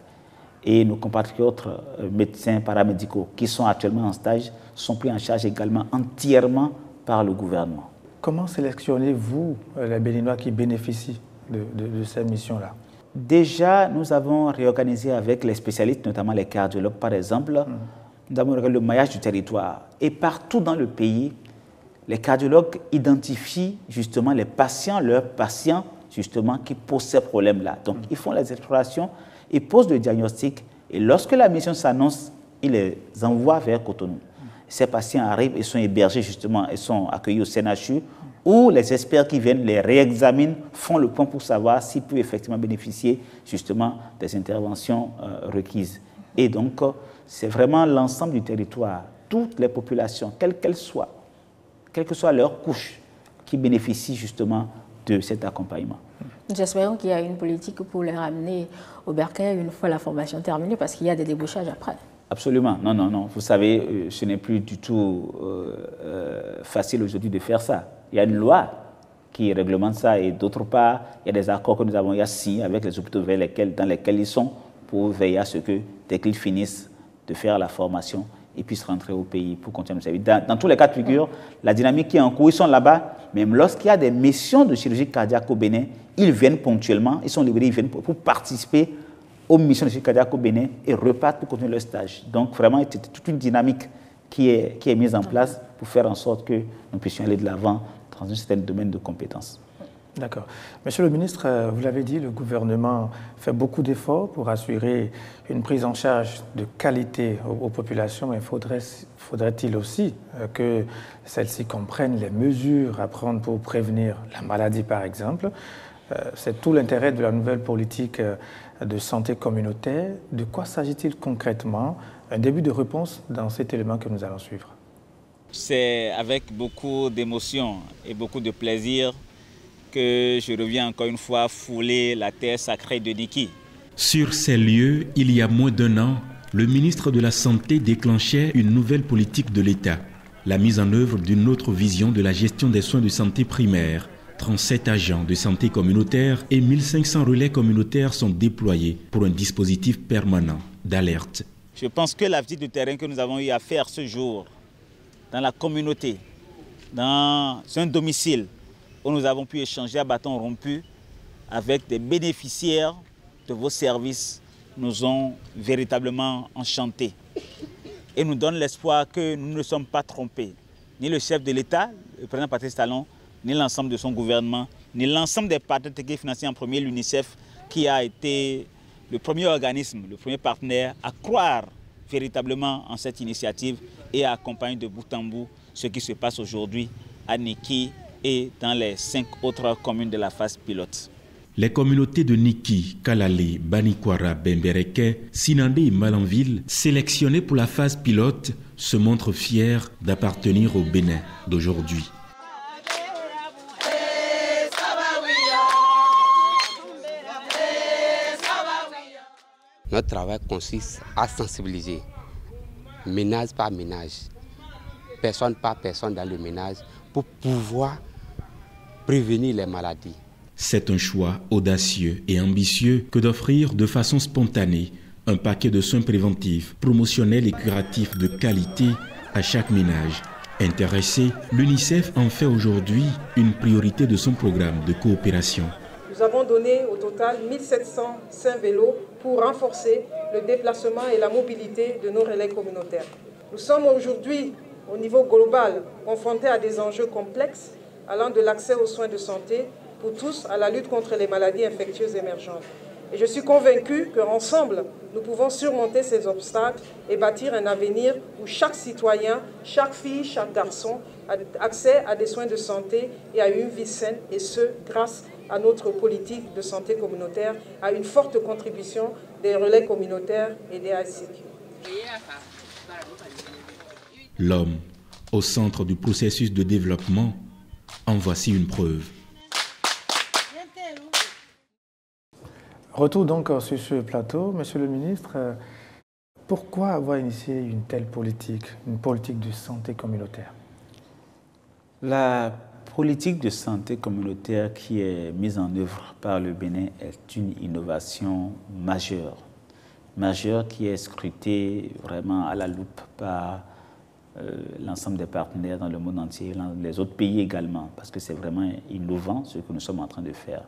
Et nos compatriotes médecins paramédicaux qui sont actuellement en stage sont pris en charge également entièrement par le gouvernement. Comment sélectionnez-vous les Béninois qui bénéficient de cette mission-là? Déjà, nous avons réorganisé avec les spécialistes, notamment les cardiologues par exemple, nous avons regardé le maillage du territoire. Et partout dans le pays, les cardiologues identifient justement les patients, leurs patients justement qui posent ces problèmes-là. Donc, ils font les explorations, ils posent le diagnostic et lorsque la mission s'annonce, ils les envoient vers Cotonou. Ces patients arrivent et sont hébergés justement, ils sont accueillis au CNHU où les experts qui viennent les réexaminent, font le point pour savoir s'ils peuvent effectivement bénéficier justement des interventions requises. Et donc, c'est vraiment l'ensemble du territoire, toutes les populations, quelles qu'elles soient, quelle que soit leur couche, qui bénéficient justement de cet accompagnement. Nous espérons qu'il y a une politique pour les ramener au bercail une fois la formation terminée, parce qu'il y a des débouchages après. Absolument. Non, non, non. Vous savez, ce n'est plus du tout facile aujourd'hui de faire ça. Il y a une loi qui réglemente ça et d'autre part, il y a des accords que nous avons signé avec les hôpitaux dans lesquels ils sont pour veiller à ce que, dès qu'ils finissent de faire la formation, ils puissent rentrer au pays pour continuer le service. Dans tous les cas de figure, la dynamique qui est en cours, ils sont là-bas. Même lorsqu'il y a des missions de chirurgie cardiaque au Bénin, ils viennent ponctuellement, ils sont libérés, ils viennent pour participer aux missions de chirurgie cardiaque au Bénin et repartent pour continuer leur stage. Donc vraiment, c'est toute une dynamique qui est mise en place pour faire en sorte que nous puissions aller de l'avant dans un certain domaine de compétences. D'accord. Monsieur le ministre, vous l'avez dit, le gouvernement fait beaucoup d'efforts pour assurer une prise en charge de qualité aux populations, mais faudrait-il aussi que celles-ci comprennent les mesures à prendre pour prévenir la maladie, par exemple. C'est tout l'intérêt de la nouvelle politique de santé communautaire. De quoi s'agit-il concrètement? Un début de réponse dans cet élément que nous allons suivre. C'est avec beaucoup d'émotion et beaucoup de plaisir que je reviens encore une fois fouler la terre sacrée de Niki. Sur ces lieux, il y a moins d'1 an, le ministre de la Santé déclenchait une nouvelle politique de l'État, la mise en œuvre d'une autre vision de la gestion des soins de santé primaire. 37 agents de santé communautaire et 1500 relais communautaires sont déployés pour un dispositif permanent d'alerte. Je pense que la visite de terrain que nous avons eu à faire ce jour, dans la communauté, dans un domicile, où nous avons pu échanger à bâton rompu avec des bénéficiaires de vos services, nous ont véritablement enchantés et nous donne l'espoir que nous ne sommes pas trompés. Ni le chef de l'État, le président Patrice Talon, ni l'ensemble de son gouvernement, ni l'ensemble des partenaires techniques financiers, en premier l'UNICEF, qui a été le premier organisme, le premier partenaire à croire véritablement en cette initiative et à accompagner de bout en bout ce qui se passe aujourd'hui à Niki et dans les 5 autres communes de la phase pilote. Les communautés de Niki, Kalale, Banikwara, Bembereke, Sinandé et Malanville, sélectionnées pour la phase pilote, se montrent fiers d'appartenir au Bénin d'aujourd'hui. Notre travail consiste à sensibiliser, ménage par ménage, personne par personne dans le ménage, pour pouvoir prévenir les maladies. C'est un choix audacieux et ambitieux que d'offrir de façon spontanée un paquet de soins préventifs, promotionnels et curatifs de qualité à chaque ménage. Intéressé, l'UNICEF en fait aujourd'hui une priorité de son programme de coopération. Nous avons donné au total 1705 vélos pour renforcer le déplacement et la mobilité de nos relais communautaires. Nous sommes aujourd'hui, au niveau global, confrontés à des enjeux complexes allant de l'accès aux soins de santé pour tous à la lutte contre les maladies infectieuses émergentes. Et je suis convaincu qu'ensemble, nous pouvons surmonter ces obstacles et bâtir un avenir où chaque citoyen, chaque fille, chaque garçon a accès à des soins de santé et à une vie saine, et ce, grâce à notre politique de santé communautaire, à une forte contribution des relais communautaires et des ICQ. L'homme, au centre du processus de développement, en voici une preuve. Retour donc sur ce plateau, Monsieur le ministre. Pourquoi avoir initié une telle politique, une politique de santé communautaire? La politique de santé communautaire qui est mise en œuvre par le Bénin est une innovation majeure qui est scrutée vraiment à la loupe par l'ensemble des partenaires dans le monde entier, les autres pays également, parce que c'est vraiment innovant ce que nous sommes en train de faire.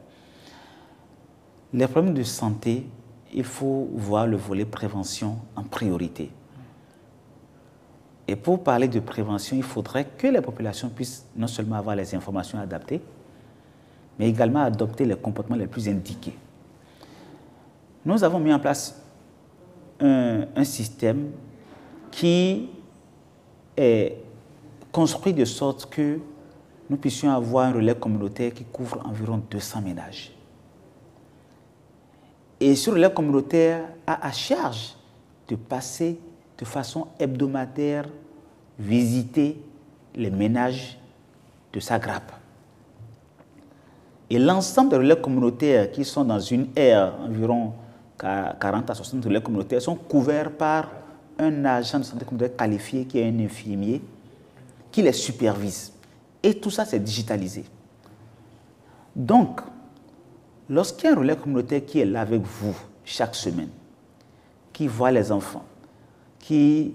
Les problèmes de santé, il faut voir le volet prévention en priorité. Et pour parler de prévention, il faudrait que les populations puissent non seulement avoir les informations adaptées, mais également adopter les comportements les plus indiqués. Nous avons mis en place un système qui est construit de sorte que nous puissions avoir un relais communautaire qui couvre environ 200 ménages. Et ce relais communautaire a à charge de passer de façon hebdomadaire, visiter les ménages de sa grappe. Et l'ensemble des relais communautaires qui sont dans une aire, environ 40 à 60 relais communautaires, sont couverts par un agent de santé communautaire qualifié qui est un infirmier qui les supervise. Et tout ça, c'est digitalisé. Donc, lorsqu'il y a un relais communautaire qui est là avec vous chaque semaine, qui voit les enfants, qui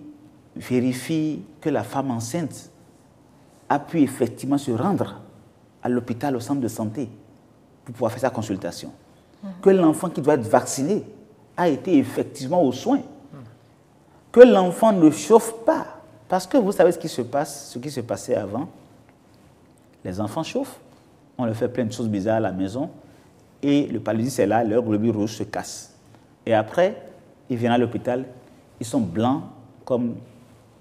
vérifie que la femme enceinte a pu effectivement se rendre à l'hôpital, au centre de santé, pour pouvoir faire sa consultation, que l'enfant qui doit être vacciné a été effectivement aux soins, que l'enfant ne chauffe pas, parce que vous savez ce qui se passe, ce qui se passait avant, les enfants chauffent, on leur fait plein de choses bizarres à la maison, et le paludisme est là, leur globule rouge se casse. Et après, ils viennent à l'hôpital, ils sont blancs comme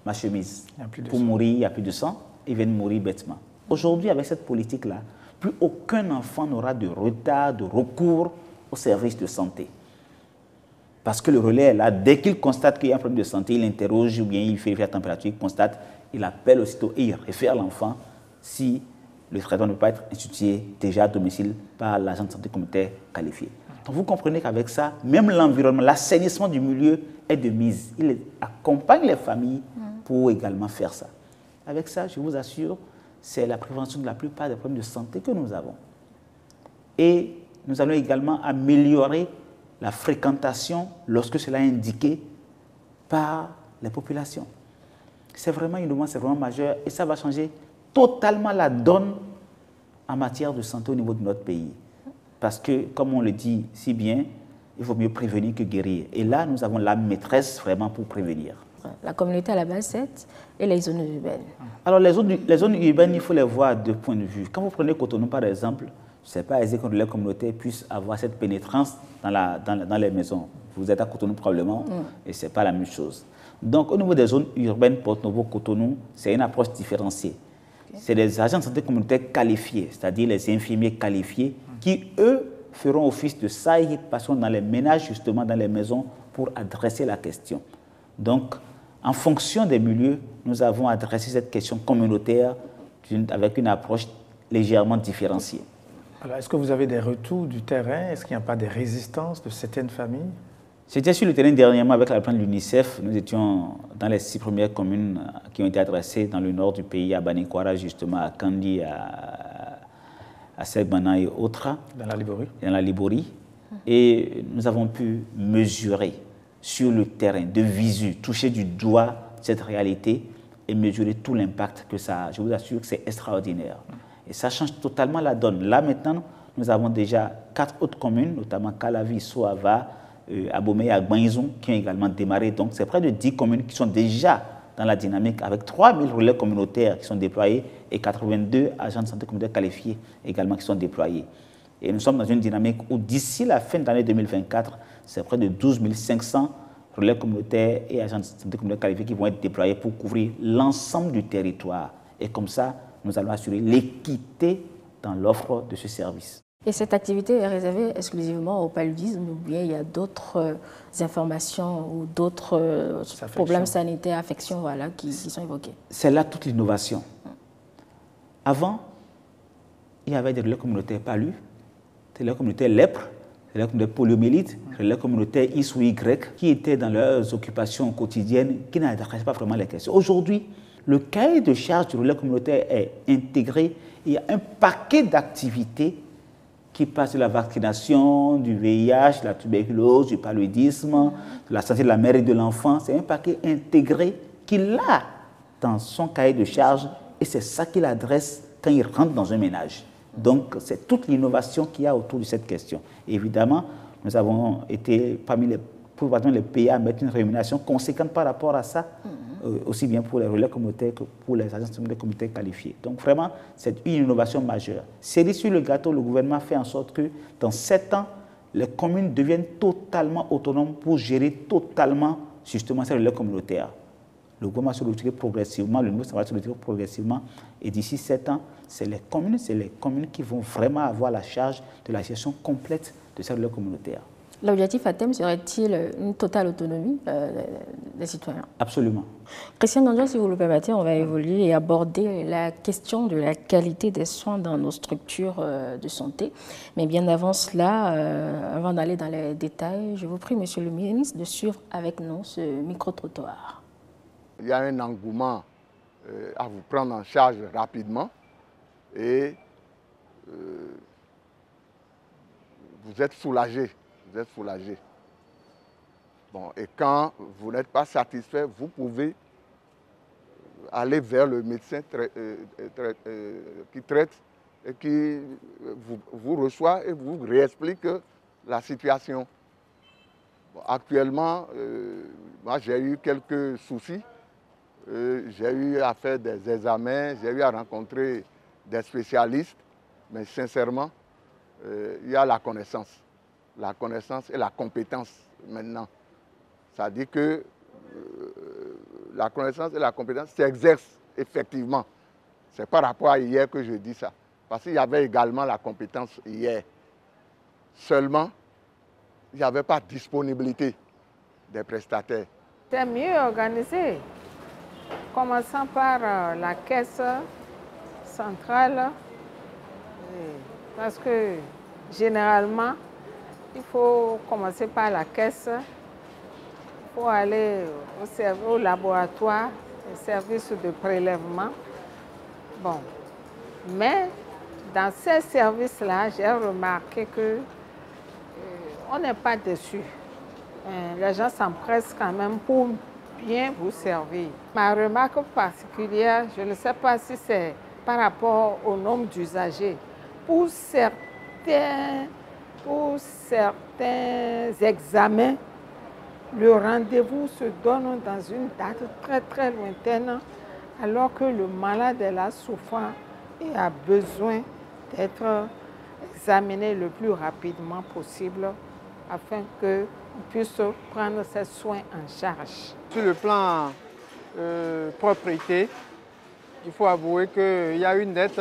ma chemise. Pour mourir, il n'y a plus de sang, ils viennent mourir bêtement. Aujourd'hui, avec cette politique-là, plus aucun enfant n'aura de retard, de recours au service de santé. Parce que le relais est là, dès qu'il constate qu'il y a un problème de santé, il interroge ou bien il fait la température, il constate, il appelle aussitôt et il réfère l'enfant si le traitement ne peut pas être institué déjà à domicile par l'agent de santé communautaire qualifié. Donc vous comprenez qu'avec ça, même l'environnement, l'assainissement du milieu est de mise. Il accompagne les familles pour également faire ça. Avec ça, je vous assure, c'est la prévention de la plupart des problèmes de santé que nous avons. Et nous allons également améliorer la fréquentation lorsque cela est indiqué par les populations. C'est vraiment innovant, c'est vraiment majeur et ça va changer totalement la donne en matière de santé au niveau de notre pays. Parce que, comme on le dit si bien, il vaut mieux prévenir que guérir. Et là, nous avons la maîtresse vraiment pour prévenir. La communauté à la base 7 et les zones urbaines. Alors, les zones urbaines, il faut les voir à deux points de vue. Quand vous prenez Cotonou, par exemple, ce n'est pas aisé que les communautés puissent avoir cette pénétrance dans les maisons. Vous êtes à Cotonou probablement, et ce n'est pas la même chose. Donc, au niveau des zones urbaines, Porto-Novo, Cotonou, c'est une approche différenciée. C'est des agents de santé communautaire qualifiés, c'est-à-dire les infirmiers qualifiés, qui, eux, feront office de ça et passeront dans les ménages, justement, dans les maisons, pour adresser la question. Donc, en fonction des milieux, nous avons adressé cette question communautaire avec une approche légèrement différenciée. Alors, est-ce que vous avez des retours du terrain? Est-ce qu'il n'y a pas des résistances de certaines familles? J'étais sur le terrain dernièrement avec la plainte de l'UNICEF. Nous étions dans les 6 premières communes qui ont été adressées dans le nord du pays, à Banikwara, justement, à Kandi, à Segbana et autres. Dans la Liborie. Dans la Liborie. Et nous avons pu mesurer sur le terrain, de visu, toucher du doigt cette réalité et mesurer tout l'impact que ça a. Je vous assure que c'est extraordinaire. Et ça change totalement la donne. Là, maintenant, nous avons déjà 4 autres communes, notamment Calavi, Soava, Abomey et Agbanizon, qui ont également démarré. Donc, c'est près de 10 communes qui sont déjà dans la dynamique, avec 3000 relais communautaires qui sont déployés et 82 agents de santé communautaire qualifiés également qui sont déployés. Et nous sommes dans une dynamique où, d'ici la fin de l'année 2024, c'est près de 12 500 relais communautaires et agents de santé communautaire qualifiés qui vont être déployés pour couvrir l'ensemble du territoire. Et comme ça, nous allons assurer l'équité dans l'offre de ce service. Et cette activité est réservée exclusivement au paludisme ou bien il y a d'autres informations ou d'autres problèmes sanitaires, affections voilà, qui sont évoqués? C'est là toute l'innovation. Avant, il y avait des relais communautaires palus, des relais communautaires lèpre, des relais communautaires poliomyélite, des relais communautaires X ou Y qui étaient dans leurs occupations quotidiennes, qui n'adressaient pas vraiment les questions. Aujourd'hui, le cahier de charge du relais communautaire est intégré. Il y a un paquet d'activités qui passe de la vaccination, du VIH, de la tuberculose, du paludisme, de la santé de la mère et de l'enfant. C'est un paquet intégré qui, là, dans son cahier de charge et c'est ça qu'il adresse quand il rentre dans un ménage. Donc, c'est toute l'innovation qu'il y a autour de cette question. Et évidemment, nous avons été parmi les pays à mettre une rémunération conséquente par rapport à ça, aussi bien pour les relais communautaires que pour les agences de communautés qualifiées. Donc, vraiment, c'est une innovation majeure. Cerise sur le gâteau, le gouvernement fait en sorte que dans 7 ans, les communes deviennent totalement autonomes pour gérer totalement, justement, ces relais communautaires. Le gouvernement va se retirer progressivement, le ministre va se retirer progressivement. Et d'ici 7 ans, c'est les communes qui vont vraiment avoir la charge de la gestion complète de ces relais communautaires. L'objectif à terme serait-il une totale autonomie des citoyens? Absolument. Christian Gandia, si vous le permettez, on va évoluer et aborder la question de la qualité des soins dans nos structures de santé. Mais bien avant cela, avant d'aller dans les détails, je vous prie, Monsieur le ministre, de suivre avec nous ce micro-trottoir. Il y a un engouement à vous prendre en charge rapidement et vous êtes soulagé. Vous êtes soulagé. Bon, et quand vous n'êtes pas satisfait, vous pouvez aller vers le médecin qui traite et qui vous reçoit et vous réexplique la situation. Bon, actuellement, moi j'ai eu quelques soucis. J'ai eu à faire des examens, j'ai eu à rencontrer des spécialistes, mais sincèrement, il y a la connaissance et la compétence maintenant. Ça dit que la connaissance et la compétence s'exercent effectivement. C'est par rapport à hier que je dis ça. Parce qu'il y avait également la compétence hier. Seulement, il n'y avait pas de disponibilité des prestataires. C'est mieux organisé. Commençant par la caisse centrale, parce que généralement, il faut commencer par la caisse, il faut aller au laboratoire, au service de prélèvement. Bon, mais dans ces services-là, j'ai remarqué que on n'est pas déçu. Les gens s'empressent quand même pour bien vous servir. Ma remarque particulière, je ne sais pas si c'est par rapport au nombre d'usagers. Pour certains examens, le rendez-vous se donne dans une date très très lointaine, alors que le malade est là souffrant et a besoin d'être examiné le plus rapidement possible afin qu'on puisse prendre ses soins en charge. Sur le plan propriété, il faut avouer qu'il y a une nette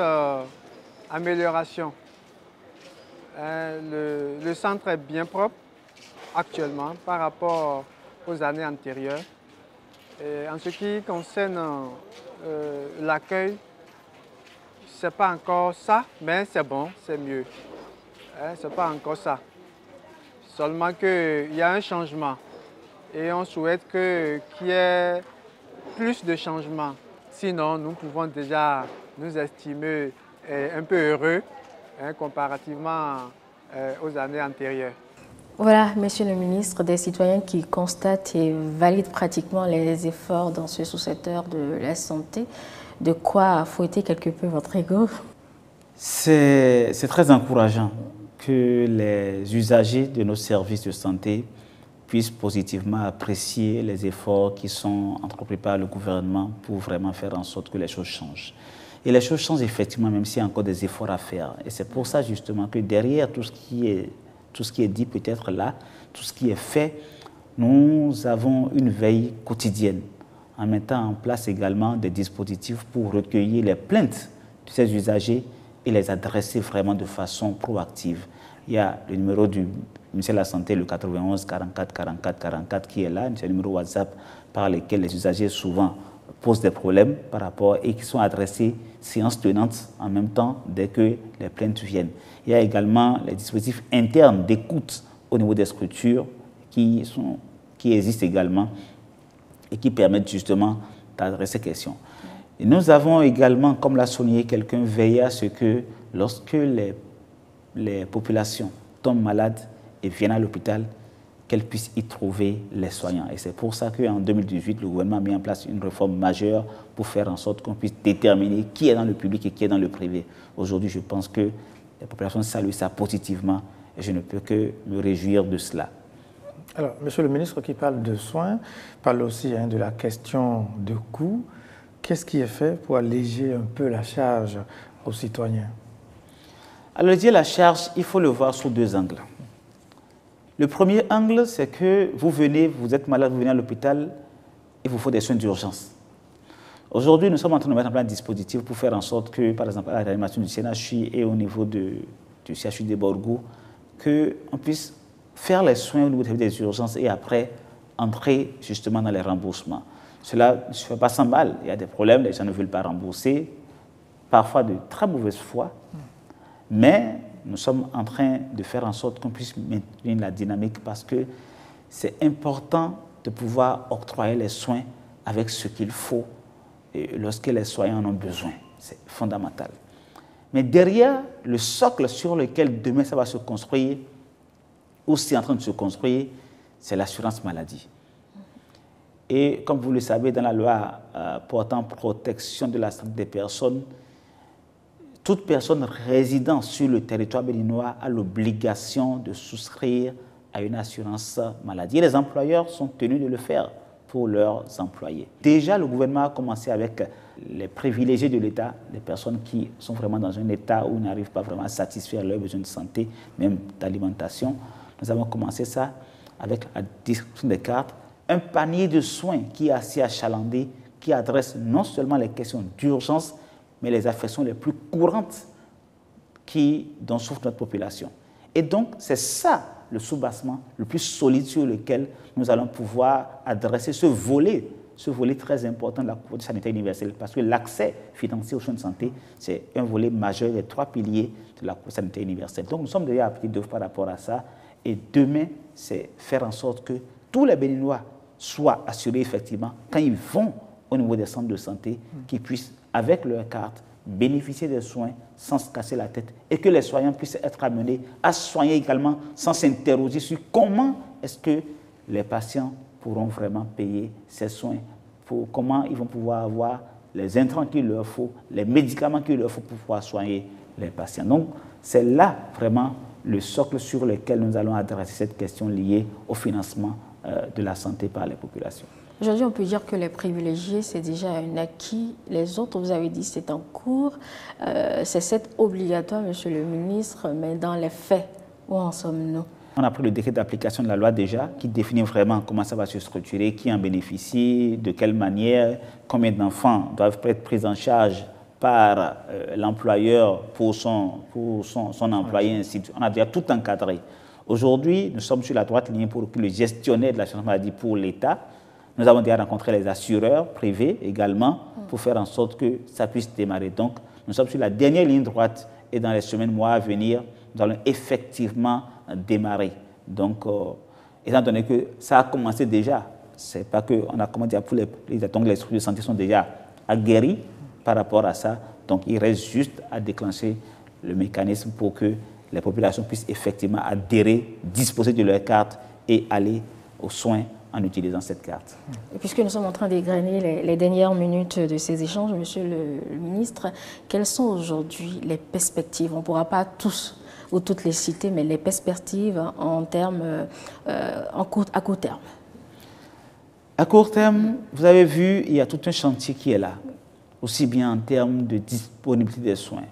amélioration. Le centre est bien propre actuellement par rapport aux années antérieures. Et en ce qui concerne l'accueil, ce n'est pas encore ça, mais c'est bon, c'est mieux. Ce n'est pas encore ça. Seulement qu'il y a un changement et on souhaite qu'il y ait plus de changements. Sinon, nous pouvons déjà nous estimer un peu heureux comparativement aux années antérieures. Voilà, Monsieur le ministre, des citoyens qui constatent et valident pratiquement les efforts dans ce sous-secteur de la santé. De quoi fouetter quelque peu votre ego? C'est très encourageant que les usagers de nos services de santé puissent positivement apprécier les efforts qui sont entrepris par le gouvernement pour vraiment faire en sorte que les choses changent. Et les choses changent effectivement, même s'il y a encore des efforts à faire. Et c'est pour ça justement que derrière tout ce qui est dit peut-être là, tout ce qui est fait, nous avons une veille quotidienne en mettant en place également des dispositifs pour recueillir les plaintes de ces usagers et les adresser vraiment de façon proactive. Il y a le numéro du ministère de la Santé, le 91 44 44 44 qui est là, c'est le numéro WhatsApp par lequel les usagers souvent posent des problèmes par rapport et qui sont adressés séance tenante en même temps dès que les plaintes viennent. Il y a également les dispositifs internes d'écoute au niveau des structures qui existent également et qui permettent justement d'adresser ces questions. Et nous avons également, comme l'a souligné quelqu'un, veillé à ce que lorsque les populations tombent malades et viennent à l'hôpital, qu'elles puissent y trouver les soignants. Et c'est pour ça qu'en 2018, le gouvernement a mis en place une réforme majeure pour faire en sorte qu'on puisse déterminer qui est dans le public et qui est dans le privé. Aujourd'hui, je pense que la population salue ça positivement et je ne peux que me réjouir de cela. Alors, Monsieur le ministre qui parle de soins, parle aussi de la question de coûts. Qu'est-ce qui est fait pour alléger un peu la charge aux citoyens? Alléger la charge, il faut le voir sous deux angles. Le premier angle, c'est que vous êtes malade, vous venez à l'hôpital, il vous faut des soins d'urgence. Aujourd'hui, nous sommes en train de mettre en place un dispositif pour faire en sorte que, par exemple, à la réanimation du CNHU et au niveau du CHU de Borgou, qu'on puisse faire les soins au niveau des urgences et après entrer justement dans les remboursements. Cela ne se fait pas sans mal. Il y a des problèmes, les gens ne veulent pas rembourser, parfois de très mauvaise foi, mais nous sommes en train de faire en sorte qu'on puisse maintenir la dynamique parce que c'est important de pouvoir octroyer les soins avec ce qu'il faut lorsque les soignants en ont besoin. C'est fondamental. Mais derrière le socle sur lequel demain ça va se construire, ou c'est en train de se construire, c'est l'assurance maladie. Et comme vous le savez, dans la loi portant protection de la santé des personnes, toute personne résidant sur le territoire béninois a l'obligation de souscrire à une assurance maladie. Et les employeurs sont tenus de le faire pour leurs employés. Déjà, le gouvernement a commencé avec les privilégiés de l'État, les personnes qui sont vraiment dans un état où ils n'arrivent pas vraiment à satisfaire leurs besoins de santé, même d'alimentation. Nous avons commencé ça avec la distribution des cartes, un panier de soins qui est assez achalandé, qui adresse non seulement les questions d'urgence, mais les affections les plus courantes dont souffre notre population. Et donc, c'est ça le soubassement le plus solide sur lequel nous allons pouvoir adresser ce volet très important de la couverture sanitaire universelle, parce que l'accès financier aux soins de santé, c'est un volet majeur des trois piliers de la couverture sanitaire universelle. Donc, nous sommes déjà à petit d'œuvre par rapport à ça. Et demain, c'est faire en sorte que tous les Béninois soient assurés effectivement, quand ils vont au niveau des centres de santé, qu'ils puissent, avec leur carte, bénéficier des soins sans se casser la tête et que les soignants puissent être amenés à soigner également sans s'interroger sur comment est-ce que les patients pourront vraiment payer ces soins, comment ils vont pouvoir avoir les intrants qu'il leur faut, les médicaments qu'il leur faut pour pouvoir soigner les patients. Donc, c'est là vraiment le socle sur lequel nous allons adresser cette question liée au financement de la santé par les populations. Aujourd'hui, on peut dire que les privilégiés, c'est déjà un acquis. Les autres, vous avez dit, c'est en cours. C'est obligatoire, Monsieur le ministre, mais dans les faits, où en sommes-nous? On a pris le décret d'application de la loi déjà, qui définit vraiment comment ça va se structurer, qui en bénéficie, de quelle manière, combien d'enfants doivent être pris en charge par l'employeur pour son employé, ainsi de suite. On a déjà tout encadré. Aujourd'hui, nous sommes sur la droite ligne pour que le gestionnaire de l'assurance maladie pour l'État. Nous avons déjà rencontré les assureurs privés également pour faire en sorte que ça puisse démarrer. Donc, nous sommes sur la dernière ligne droite et dans les semaines, mois à venir, nous allons effectivement démarrer. Donc, étant donné que ça a commencé déjà, c'est pas qu'on a commencé pour donc les structures de santé sont déjà aguerris par rapport à ça. Donc, il reste juste à déclencher le mécanisme pour que les populations puissent effectivement adhérer, disposer de leur carte et aller aux soins en utilisant cette carte. Et puisque nous sommes en train d'égrener les dernières minutes de ces échanges, Monsieur le ministre, quelles sont aujourd'hui les perspectives? On ne pourra pas tous ou toutes les citer, mais les perspectives en termes à court terme. À court terme, vous avez vu, il y a tout un chantier qui est là, aussi bien en termes de disponibilité des soins,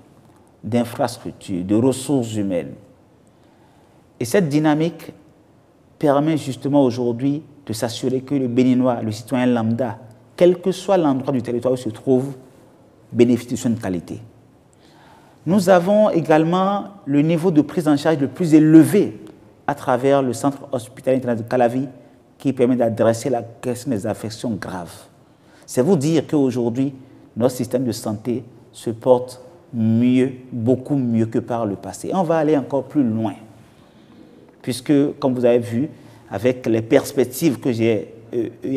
d'infrastructures, de ressources humaines. Et cette dynamique permet justement aujourd'hui de s'assurer que le Béninois, le citoyen lambda, quel que soit l'endroit du territoire où il se trouve, bénéficie de soins de qualité. Nous avons également le niveau de prise en charge le plus élevé à travers le centre hospitalier international de Calavi qui permet d'adresser la question des affections graves. C'est vous dire qu'aujourd'hui, notre système de santé se porte mieux, beaucoup mieux que par le passé. On va aller encore plus loin, puisque, comme vous avez vu, avec les perspectives que j'ai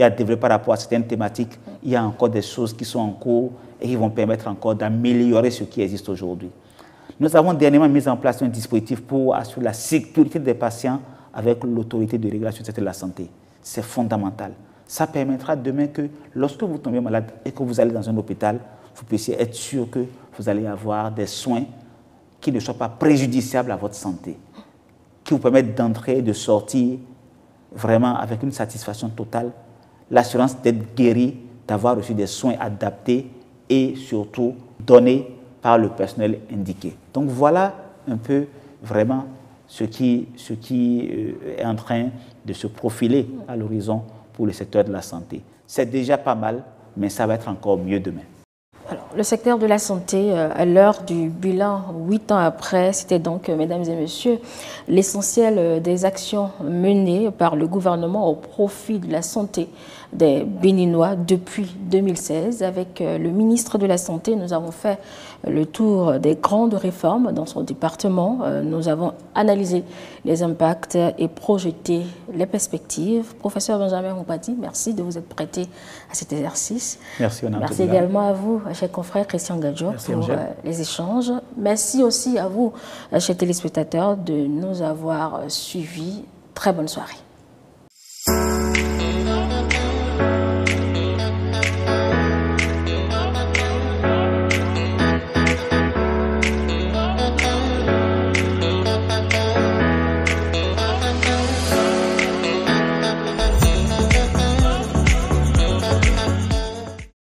à développer par rapport à certaines thématiques, il y a encore des choses qui sont en cours et qui vont permettre encore d'améliorer ce qui existe aujourd'hui. Nous avons dernièrement mis en place un dispositif pour assurer la sécurité des patients avec l'autorité de régulation du secteur de la santé. C'est fondamental. Ça permettra demain que lorsque vous tombez malade et que vous allez dans un hôpital, vous puissiez être sûr que vous allez avoir des soins qui ne soient pas préjudiciables à votre santé, qui vous permettent d'entrer et de sortir vraiment avec une satisfaction totale, l'assurance d'être guéri, d'avoir reçu des soins adaptés et surtout donnés par le personnel indiqué. Donc voilà un peu vraiment ce qui est en train de se profiler à l'horizon pour le secteur de la santé. C'est déjà pas mal, mais ça va être encore mieux demain. Alors, le secteur de la santé, à l'heure du bilan, 8 ans après, c'était donc, mesdames et messieurs, l'essentiel des actions menées par le gouvernement au profit de la santé des Béninois depuis 2016. Avec le ministre de la Santé, nous avons fait le tour des grandes réformes dans son département. Nous avons analysé les impacts et projeté les perspectives. Professeur Benjamin Moupati, merci de vous être prêté à cet exercice. Merci, Mme Merci également à vous, cher confrère Christian Gadjo, pour les échanges. Merci aussi à vous, chers téléspectateurs, de nous avoir suivis. Très bonne soirée.